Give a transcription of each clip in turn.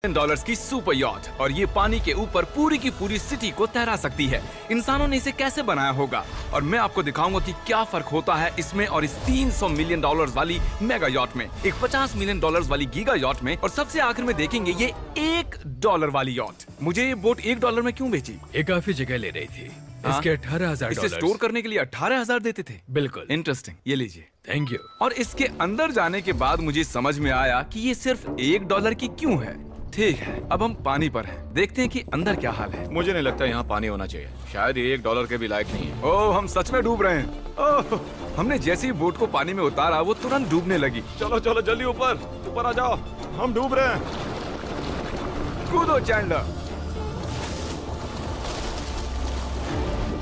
Dollars की super yacht और ये पानी के ऊपर पूरी की पूरी सिटी को तैरा सकती है। इंसानों ने इसे कैसे बनाया होगा और मैं आपको दिखाऊंगा कि क्या फर्क होता है इसमें और इस 300 मिलियन डॉलर्स वाली मेगा यॉट में, एक 50 मिलियन डॉलर्स वाली गीगा यॉट में, और सबसे आखिर में देखेंगे ये $1 वाली यॉट। मुझे ये बोट $1 में क्यों बेची? ये काफी जगह ले रही थी। इसके 18,000 इसे स्टोर करने के लिए 18,000 देते थे। बिल्कुल इंटरेस्टिंग, ये लीजिए। Thank you. और इसके अंदर जाने के बाद मुझे समझ में आया कि ये सिर्फ $1 की क्यों है। ठीक है, अब हम पानी पर हैं। देखते हैं कि अंदर क्या हाल है। मुझे नहीं लगता यहाँ पानी होना चाहिए। शायद ये $1 के भी लायक नहीं है। ओह, हम सच में डूब रहे हैं। ओह, हमने जैसे ही बोट को पानी में उतारा वो तुरंत डूबने लगी। चलो चलो जल्दी ऊपर ऊपर आ जाओ, हम डूब रहे हैं। कूदो चैंडलर।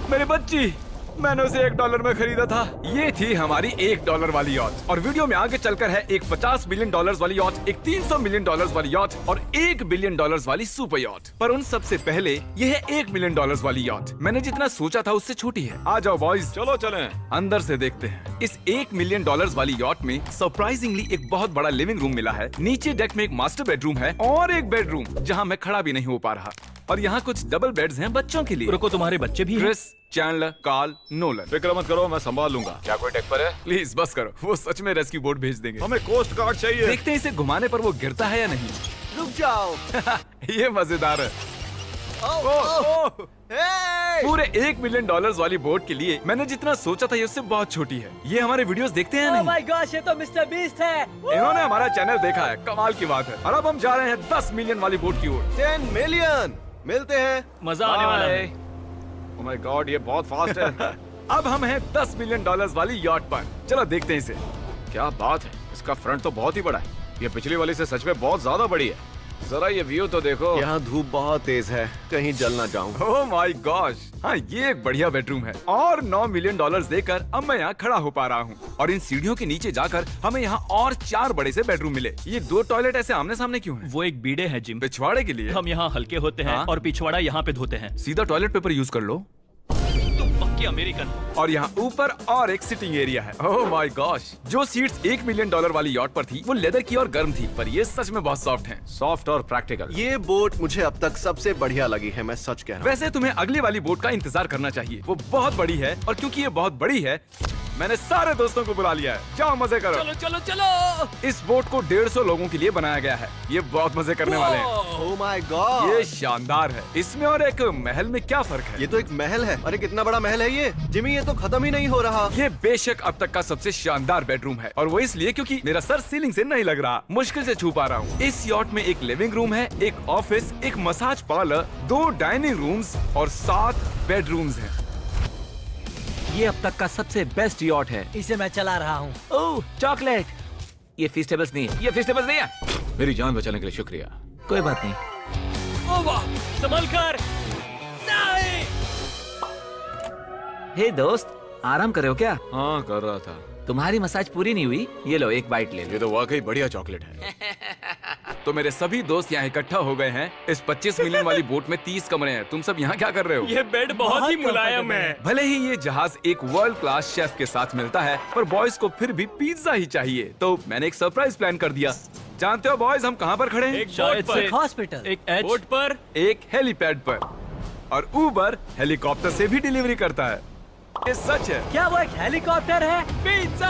मेरी बच्ची, मैंने उसे $1 में खरीदा था। ये थी हमारी $1 वाली यॉट। और वीडियो में आगे चलकर है एक 50 मिलियन डॉलर्स वाली यॉट, एक 300 मिलियन डॉलर्स वाली यॉट और $1 बिलियन वाली सुपर यॉट। पर उन सबसे पहले ये है $1 मिलियन वाली यॉट। मैंने जितना सोचा था उससे छोटी है। आ जाओ बॉयज, चलो चलें। अंदर से देखते हैं। इस $1 मिलियन वाली यॉट में सरप्राइजिंगली एक बहुत बड़ा लिविंग रूम मिला है। नीचे डेक में एक मास्टर बेडरूम है और एक बेडरूम जहाँ मैं खड़ा भी नहीं हो पा रहा। और यहाँ कुछ डबल बेड्स हैं बच्चों के लिए। रुको, तुम्हारे बच्चे भी हैं? Chris, Chandler, Carl, Nolan. फिक्र मत करो, मैं संभाल लूंगा। क्या कोई डेक पर है? प्लीज बस करो, वो सच में रेस्क्यू बोट भेज देंगे। हमें कोस्ट गार्ड चाहिए। देखते हैं इसे घुमाने पर वो गिरता है या नहीं। रुक जाओ। ये मजेदार है। पूरे $1 मिलियन वाली बोट के लिए मैंने जितना सोचा था ये उससे बहुत छोटी है। ये हमारे वीडियोस देखते हैं ओह नहीं? माय गॉश, ये तो मिस्टर बीस्ट है। इन्होंने हमारा चैनल देखा है, कमाल की बात है। और अब हम जा रहे हैं 10 मिलियन वाली बोट की ओर। 10 मिलियन मिलते हैं। मजा आने वाला है। ओह माय गॉड, ये बहुत फास्ट है। अब हम हैं $10 मिलियन वाली यॉट पर। चलो देखते हैं इसे। क्या बात है, इसका फ्रंट तो बहुत ही बड़ा है। ये पिछली वाली से सच में बहुत ज्यादा बड़ी है। जरा ये व्यू तो देखो। यहाँ धूप बहुत तेज है, कहीं जल ना जाऊं। ओह माय गॉश, हाँ ये एक बढ़िया बेडरूम है। और $9 मिलियन देकर अब मैं यहाँ खड़ा हो पा रहा हूँ। और इन सीढ़ियों के नीचे जाकर हमें यहाँ और 4 बड़े से बेडरूम मिले। ये 2 टॉयलेट ऐसे आमने सामने क्यों हैं? वो एक बीड़े हैं जिम। पिछवाड़े के लिए? हम यहाँ हल्के होते हैं हाँ? और पिछवाड़ा यहाँ पे धोते हैं। सीधा टॉयलेट पेपर यूज कर लो। तुम पक्के अमेरिकन। और यहाँ ऊपर और एक सिटिंग एरिया है। ओह माय गॉश, जो सीट्स $1 मिलियन वाली यॉट पर थी वो लेदर की और गर्म थी, पर ये सच में बहुत सॉफ्ट हैं। सॉफ्ट और प्रैक्टिकल। ये बोट मुझे अब तक सबसे बढ़िया लगी है, मैं सच कह रहा हूँ। वैसे तुम्हें अगली वाली बोट का इंतजार करना चाहिए, वो बहुत बड़ी है। और क्योंकि ये बहुत बड़ी है मैंने सारे दोस्तों को बुला लिया है। जाओ मजे करो। चलो चलो चलो। इस बोट को 150 लोगों के लिए बनाया गया है। ये बहुत मजे करने वाले हैं। ओह माय गॉड, ये शानदार है। इसमें और एक महल में क्या फर्क है? ये तो एक महल है। अरे कितना बड़ा महल है ये जिमी, ये तो खत्म ही नहीं हो रहा। ये बेशक अब तक का सबसे शानदार बेडरूम है, और वो इसलिए क्योंकि मेरा सर सीलिंग से नहीं लग रहा, मुश्किल से छू पा रहा हूँ। इस यॉट में एक लिविंग रूम है, एक ऑफिस, एक मसाज पार्लर, 2 डाइनिंग रूम्स और 7 बेडरूम्स हैं। ये अब तक का सबसे बेस्ट यॉट है। इसे मैं चला रहा हूँ। ओह, चॉकलेट। ये फीस्टेबल्स नहीं है, ये फीस्टेबल्स नहीं है। मेरी जान बचाने के लिए शुक्रिया। कोई बात नहीं। ओ वाह, संभल कर। नहीं। हे दोस्त, आराम कर रहे हो क्या? हाँ कर रहा था। तुम्हारी मसाज पूरी नहीं हुई? ये लो, एक बाइट ले लो। ये तो वाकई बढ़िया चॉकलेट है। तो मेरे सभी दोस्त यहाँ इकट्ठा हो गए हैं। इस 25 मिलियन वाली बोट में 30 कमरे हैं। तुम सब यहाँ क्या कर रहे हो? ये बेड बहुत ही मुलायम है। भले ही ये जहाज एक वर्ल्ड क्लास शेफ के साथ मिलता है, पर बॉयज को फिर भी पिज्जा ही चाहिए। तो मैंने एक सरप्राइज प्लान कर दिया। जानते हो बॉयज, हम कहाँ पर खड़े हैं? एक शायद से हॉस्पिटल, एक बोट पर, एक हेलीपैड पर। और उबर हेलीकॉप्टर से भी डिलीवरी करता है। ये सच है। क्या वो एक हेलीकॉप्टर है? पिज्जा।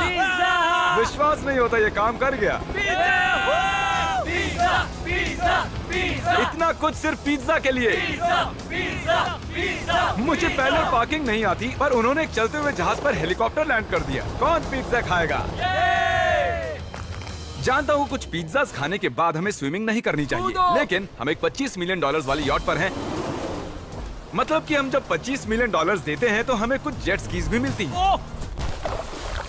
विश्वास नहीं होता, ये काम कर गया। पिज्जा पिज्जा पिज्जा इतना कुछ सिर्फ पिज्जा के लिए। Pizza pizza. मुझे पहले पार्किंग नहीं आती, पर उन्होंने एक चलते हुए जहाज पर हेलीकॉप्टर लैंड कर दिया। कौन पिज्जा खाएगा? जानता हूँ कुछ पिज्जास खाने के बाद हमें स्विमिंग नहीं करनी चाहिए, लेकिन हम एक $25 मिलियन वाली यॉट पर हैं। मतलब कि हम जब $25 मिलियन देते हैं तो हमें कुछ जेट स्कीज भी मिलती हैं।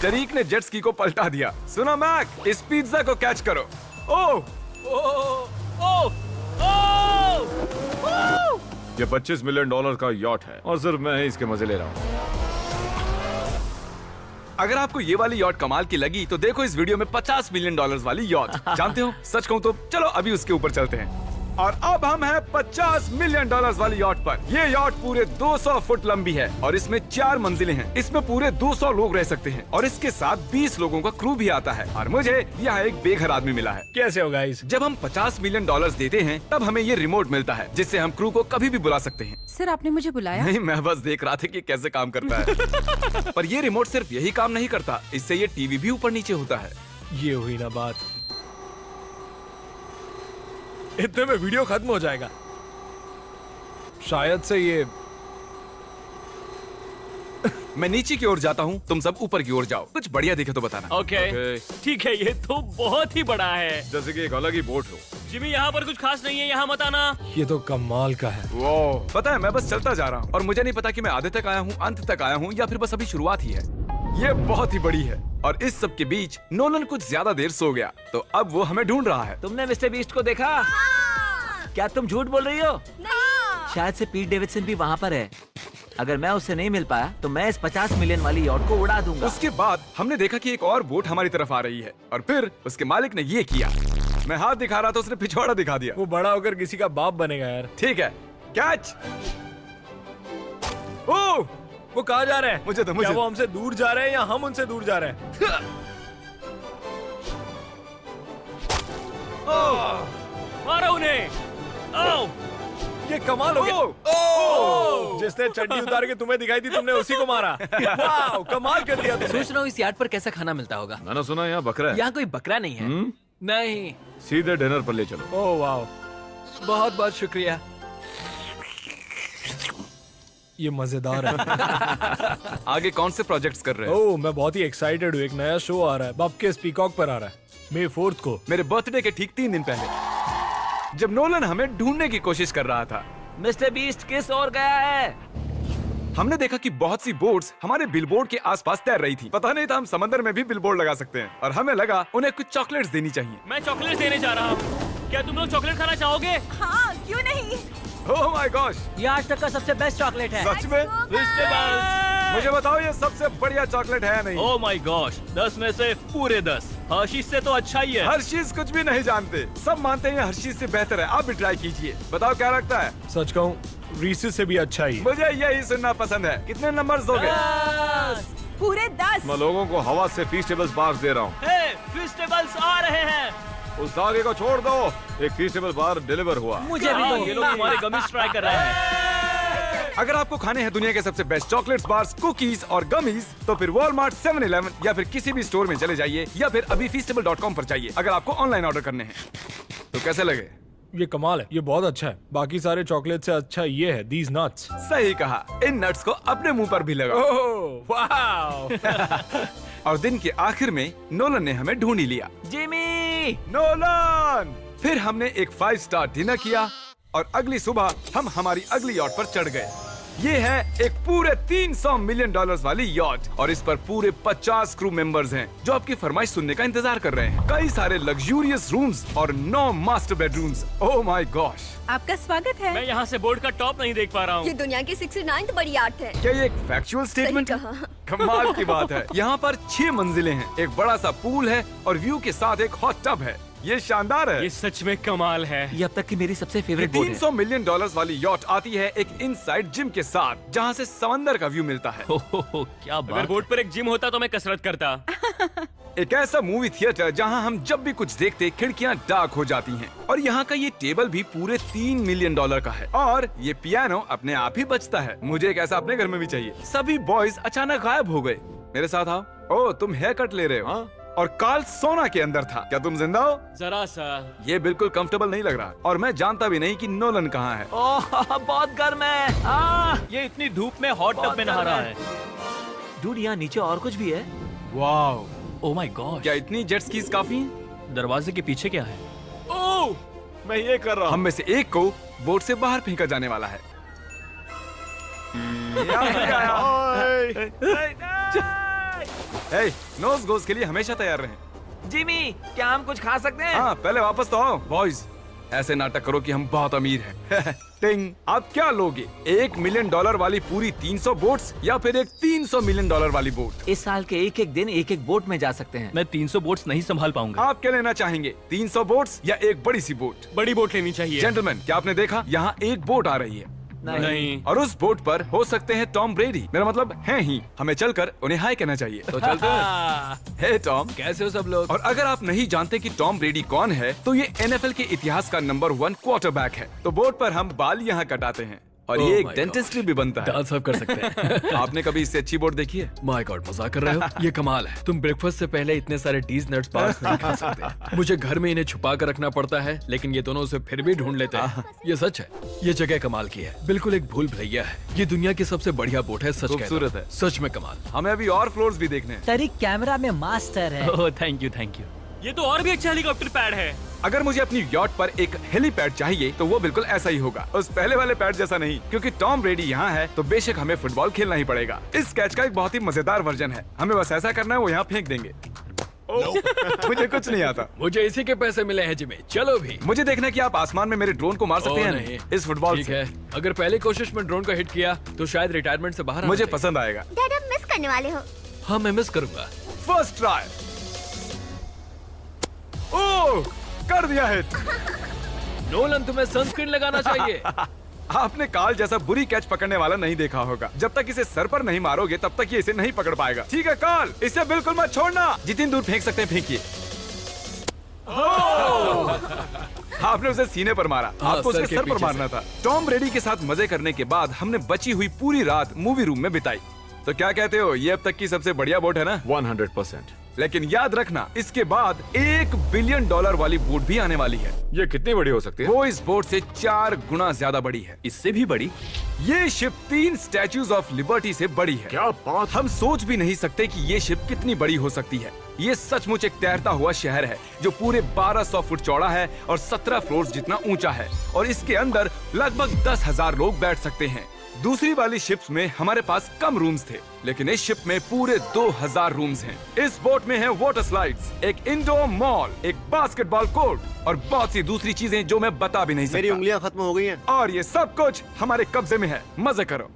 तरीक ने जेट स्की को पलटा दिया। सुनो मैक, इस पिज्जा को कैच करो। ओह, ये $25 मिलियन का यॉट है और सिर्फ मैं ही इसके मजे ले रहा हूँ। अगर आपको ये वाली यॉट कमाल की लगी तो देखो इस वीडियो में $50 मिलियन वाली यॉट। जानते हो, सच कहूँ तो चलो अभी उसके ऊपर चलते हैं। और अब हम हैं 50 मिलियन डॉलर्स वाली यॉट पर। ये यॉट पूरे 200 फुट लंबी है और इसमें 4 मंजिलें हैं। इसमें पूरे 200 लोग रह सकते हैं और इसके साथ 20 लोगों का क्रू भी आता है। और मुझे यहाँ एक बेघर आदमी मिला है। कैसे हो गाइस? जब हम 50 मिलियन डॉलर्स देते हैं तब हमें ये रिमोट मिलता है जिससे हम क्रू को कभी भी बुला सकते हैं। सर आपने मुझे बुलाया? नहीं, मैं बस देख रहा था कि कैसे काम करता है। पर ये रिमोट सिर्फ यही काम नहीं करता, इससे ये टीवी भी ऊपर नीचे होता है। ये हुई ना बात, इतने में वीडियो खत्म हो जाएगा। शायद से ये मैं नीचे की ओर जाता हूँ, तुम सब ऊपर की ओर जाओ। कुछ बढ़िया दिखे तो बताना। ओके ठीक है, ये तो बहुत ही बड़ा है। जैसे कि एक अलग ही बोट हो। जिमी यहाँ पर कुछ खास नहीं है, यहाँ मत आना। ये तो कमाल का है। वो पता है, मैं बस चलता जा रहा हूँ और मुझे नहीं पता कि मैं आधे तक आया हूँ, अंत तक आया हूँ या फिर बस अभी शुरुआत ही है। ये बहुत ही बड़ी है और इस सब के बीच नोलन कुछ ज्यादा देर सो गया, तो अब वो हमें ढूंढ रहा है। तुमने मिस्टर बीस्ट को देखा? क्या तुम झूठ बोल रही हो? शायद से पीट डेविडसन भी वहाँ पर है। अगर मैं उससे नहीं मिल पाया तो मैं इस 50 मिलियन वाली यॉट को उड़ा दूंगा। उसके बाद हमने देखा कि एक और बोट हमारी तरफ आ रही है और फिर उसके मालिक ने ये किया। मैं हाथ दिखा रहा था, उसने पिछवाड़ा दिखा दिया। वो बड़ा होकर किसी का बाप बनेगा यार। ठीक है, कैच। ओह, वो कहाँ जा रहे हैं? मुझे तो क्या वो हमसे दूर जा रहे हैं या हम उनसे दूर जा रहे हैं? मारो उन्हें। ओह, ये कमाल हो गया। जिसने चड्डी उतार के तुम्हें दिखाई थी तुमने उसी को मारा। वाह, कमाल कर दिया तुमने। सोच रहा हूँ इस यार्ड पर कैसा खाना मिलता होगा। मैंने सुना यहाँ बकरा है। यहाँ कोई बकरा नहीं है। नहीं। सीधे डिनर पर ले चलो। ओह वाह, बहुत बहुत शुक्रिया। ये मजेदार है। आगे कौन से प्रोजेक्ट्स कर रहे हो? ओह, मैं बहुत ही एक्साइटेड हूँ। एक नया शो आ रहा है, बपके पीकॉक पर आ रहा है May 4th को। मेरे बर्थडे के ठीक 3 दिन पहले, जब नोलन हमें ढूंढने की कोशिश कर रहा था। मिस्टर बीस्ट किस ओर गया है? हमने देखा कि बहुत सी बोट्स हमारे बिलबोर्ड के आसपास तैर रही थी। पता नहीं था हम समंदर में भी बिलबोर्ड लगा सकते हैं और हमें लगा उन्हें कुछ चॉकलेट्स देनी चाहिए। मैं चॉकलेट देने जा रहा हूँ। क्या तुम लोग चॉकलेट खाना चाहोगे? हाँ, क्यों नहीं? ओह माय गॉश, ये आज तक का सबसे बेस्ट चॉकलेट है। सच में? मुझे बताओ ये सबसे बढ़िया चॉकलेट है या नहीं? ओह माय गॉश, 10 में से पूरे 10। हर्शीज से तो अच्छा ही है। हर्शीज कुछ भी नहीं जानते, सब मानते हैं हर्शीज से बेहतर है। आप भी ट्राई कीजिए, बताओ क्या लगता है? सच कहूँ, रीसेस से भी अच्छा ही। मुझे यही सुनना पसंद है। कितने नंबर्स दोगे? पूरे 10। मैं लोगों को हवा से फीस्टेबल्स बार्स दे रहा हूँ। हे, फेस्टिवल्स आ रहे हैं। उस धागे को छोड़ दो। एक फीस्टेबल बार डिलीवर हुआ। मुझे भी दो। ये लोग हमारे गमीज ट्राई कर रहे हैं। अगर आपको खाने हैं दुनिया के सबसे बेस्ट चॉकलेट्स, बार्स, कुकीज और गमीज, तो फिर वॉलमार्ट, 7-Eleven या फिर किसी भी स्टोर में चले जाइए या फिर अभी feastable.com पर जाइए अगर आपको ऑनलाइन ऑर्डर करने हैं। तो कैसे लगे? ये कमाल है, ये बहुत अच्छा है। बाकी सारे चॉकलेट से अच्छा ये है, these nuts। सही कहा, इन नट्स को अपने मुंह पर भी लगाओ। ओह वाह। और दिन के आखिर में नोलन ने हमें ढूंढ ही लिया। जिमी! नोलन! फिर हमने एक 5 स्टार डिनर किया और अगली सुबह हम हमारी अगली यॉट पर चढ़ गए। ये है एक पूरे 300 मिलियन डॉलर्स वाली यॉट और इस पर पूरे 50 क्रू मेंबर्स हैं जो आपकी फरमाइश सुनने का इंतजार कर रहे हैं। कई सारे लग्जूरियस रूम्स और 9 master bedrooms. Oh my gosh! आपका स्वागत है। मैं यहाँ से बोर्ड का टॉप नहीं देख पा रहा ये हूँ। दुनिया की 69th बड़ी आर्ट है। क्या ये एक फैक्चुअल स्टेटमेंट है? कहा। कमाल की बात है। यहाँ पर 6 मंजिलें हैं, एक बड़ा सा पूल है और व्यू के साथ एक हॉट टब है। ये शानदार है। ये सच में कमाल है। ये अब तक की मेरी सबसे ये फेवरेट बोट है। 300 मिलियन डॉलर्स वाली यॉट आती है एक इनसाइड जिम के साथ जहाँ से समंदर का व्यू मिलता है। क्या अगर बोर्ड पर एक जिम होता तो मैं कसरत करता। एक ऐसा मूवी थिएटर जहाँ हम जब भी कुछ देखते खिड़कियाँ डार्क हो जाती हैं। और यहाँ का ये टेबल भी पूरे 3 मिलियन डॉलर का है और ये पियानो अपने आप ही बजता है। मुझे एक ऐसा अपने घर में भी चाहिए। सभी बॉयज अचानक गायब हो गए। मेरे साथ आओ। ओह, तुम हेयर कट ले रहे हो? हाँ? और कार्ल सोना के अंदर था। क्या तुम जिंदा हो? जरा सा। ये बिल्कुल कंफर्टेबल नहीं लग रहा और मैं जानता भी नहीं कि नोलन कहाँ है। ओह, बहुत गर्म है। ये इतनी धूप में हॉट टब में नहा रहा है। डूड, यहाँ नीचे और कुछ भी है। वाओ! ओह माय गॉड, क्या इतनी जेट स्कीज काफी हैं? दरवाजे के पीछे क्या है? ओह, मैं ये कर रहा हम हूँ। में से एक को बोट से बाहर फेंका जाने वाला है। नोज गोज के लिए हमेशा तैयार रहें। जिमी, क्या हम कुछ खा सकते हैं? हाँ, पहले वापस तो आओ बॉयज। ऐसे नाटक करो कि हम बहुत अमीर हैं। टिंग, आप क्या लोगे? $1 मिलियन वाली पूरी 300 बोट्स या फिर एक $300 मिलियन वाली बोट? इस साल के एक एक दिन एक एक बोट में जा सकते हैं। मैं 300 बोट्स नहीं संभाल पाऊंगा। आप क्या लेना चाहेंगे, 300 बोट्स या एक बड़ी सी बोट? बड़ी बोट लेनी चाहिए। जेंटलमैन, क्या आपने देखा यहाँ एक बोट आ रही है? नहीं। और उस बोट पर हो सकते हैं टॉम ब्रेडी, मेरा मतलब है ही। हमें चलकर उन्हें हाय कहना चाहिए। तो चलते हैं। हे टॉम, कैसे हो सब लोग? और अगर आप नहीं जानते कि टॉम ब्रेडी कौन है, तो ये NFL के इतिहास का नंबर 1 क्वार्टरबैक है। तो बोट पर हम बाल यहाँ कटाते हैं और ये एक my डेंटिस्ट्री भी बनता है। दांत साफ कर सकते हैं। आपने कभी इससे अच्छी बोट देखी है? माय गॉड, मजाक कर रहे हो? ये कमाल है। तुम ब्रेकफास्ट से पहले इतने सारे डीज नट्स बार्स नहीं खा सकते। मुझे घर में इन्हें छुपा कर रखना पड़ता है, लेकिन ये दोनों उसे फिर भी ढूंढ लेते हैं। ये सच है, ये जगह कमाल की है, बिल्कुल एक भूल भुलैया है। ये दुनिया की सबसे बढ़िया बोट है, सच खूबसूरत कहता हूं। है। सच में कमाल। हमें अभी और फ्लोर्स भी देखने हैं। तरीक कैमरा में मास्टर है। Oh thank you thank you. ये तो और भी अच्छा हेलीकॉप्टर पैड है। अगर मुझे अपनी यॉट पर एक हेलीपैड चाहिए तो वो बिल्कुल ऐसा ही होगा, उस पहले वाले पैड जैसा नहीं। क्योंकि टॉम ब्रेडी यहाँ है तो बेशक हमें फुटबॉल खेलना ही पड़ेगा। इस कैच का एक बहुत ही मजेदार वर्जन है, हमें बस ऐसा करना है, वो यहाँ फेंक देंगे। मुझे कुछ नहीं आता। मुझे इसी के पैसे मिले हैं जिमी, चलो भी। मुझे देखना कि आप आसमान में मेरे ड्रोन को मार सकते ओह, हैं नहीं। इस फुटबॉल ठीक से। है, अगर पहली कोशिश में ड्रोन को हिट किया तो शायद रिटायरमेंट से बाहर मुझे आना पसंद आएगा। डैड आप मिस करने वाले हो। चाहिए। हाँ, मैं मिस करूंगा। First try. ओह, कर दिया हिट। नोलन, तुम्हें सनस्क्रीन लगाना चाहिए। आपने काल जैसा बुरी कैच पकड़ने वाला नहीं देखा होगा। जब तक इसे सर पर नहीं मारोगे तब तक ये इसे नहीं पकड़ पाएगा। ठीक है काल, इसे बिल्कुल मत छोड़ना। जितनी दूर फेंक सकते हैं फेंकिए। आपने उसे सीने पर मारा, हाँ, आपको सर उसके के सर पर पीछे मारना था। टॉम ब्रेडी के साथ मजे करने के बाद हमने बची हुई पूरी रात मूवी रूम में बिताई। तो क्या कहते हो, ये अब तक की सबसे बढ़िया बोट है ना? 100%। लेकिन याद रखना, इसके बाद $1 बिलियन वाली बोट भी आने वाली है। ये कितनी बड़ी हो सकती है? वो इस बोट से 4 गुना ज्यादा बड़ी है। इससे भी बड़ी? ये शिप 3 स्टैच्यूज ऑफ लिबर्टी से बड़ी है। क्या बात! हम सोच भी नहीं सकते कि ये शिप कितनी बड़ी हो सकती है। ये सचमुच एक तैरता हुआ शहर है जो पूरे 1200 फुट चौड़ा है और 17 फ्लोर्स जितना ऊंचा है, और इसके अंदर लगभग 10,000 लोग बैठ सकते हैं। दूसरी वाली शिप्स में हमारे पास कम रूम्स थे, लेकिन इस शिप में पूरे 2000 रूम्स हैं। इस बोट में है वाटर स्लाइड्स, एक इंडोर मॉल, एक बास्केटबॉल कोर्ट और बहुत सी दूसरी चीजें जो मैं बता भी नहीं सकता। मेरी उंगलियां खत्म हो गई हैं। और ये सब कुछ हमारे कब्जे में है। मजे करो।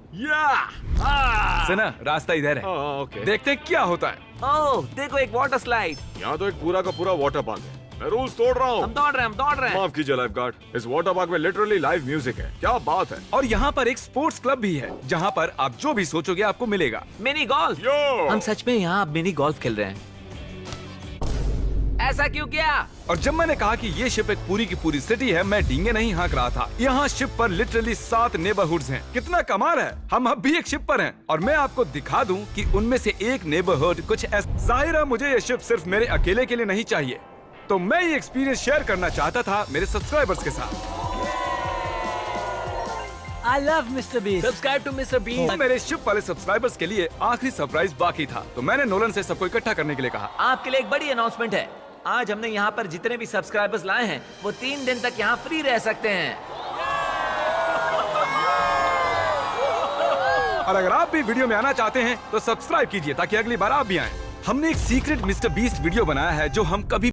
सुना, रास्ता इधर है। ओके। देखते हैं क्या होता है। ओह, देखो एक वाटर स्लाइड। यहाँ तो एक पूरा का पूरा वाटर पार्क है। मैं रूल्स तोड़ रहा हूँ। हम दौड़ रहे हैं। माफ कीजिए लाइफ गार्ड, इस वाटर पार्क में लिटरली लाइव म्यूजिक है। क्या बात है! और यहाँ पर एक स्पोर्ट्स क्लब भी है जहाँ पर आप जो भी सोचोगे आपको मिलेगा। Mini golf. यो! हम सच में यहाँ मिनी गोल्फ खेल रहे हैं। ऐसा क्यों किया? और जब मैंने कहा कि ये शिप एक पूरी की पूरी सिटी है, मैं डींगे नहीं हाँक रहा था। यहाँ शिप पर लिटरली 7 नेबरहुड्स हैं। कितना कमाल है, हम अब भी एक शिप पर हैं और मैं आपको दिखा दूं कि उनमें से एक नेबरहुड कुछ ऐसा। जाहिर है मुझे ये शिप सिर्फ मेरे अकेले के लिए नहीं चाहिए, तो मैं ये एक्सपीरियंस शेयर करना चाहता था मेरे सब्सक्राइबर्स के साथ। I love Mr. Beast. Subscribe to mister Bean. तो मेरे शिप वाले सब्सक्राइबर्स के लिए आखिरी सरप्राइज बाकी था, तो मैंने नोलन से सबको इकट्ठा करने के लिए कहा। आपके लिए एक बड़ी अनाउंसमेंट है। आज हमने यहाँ पर जितने भी सब्सक्राइबर्स लाए हैं वो 3 दिन तक यहाँ फ्री रह सकते हैं। और अगर आप भी वीडियो में आना चाहते हैं तो सब्सक्राइब कीजिए ताकि अगली बार आप भी आएं। हमने एक सीक्रेट मिस्टर बीस्ट वीडियो बनाया है जो हम कभी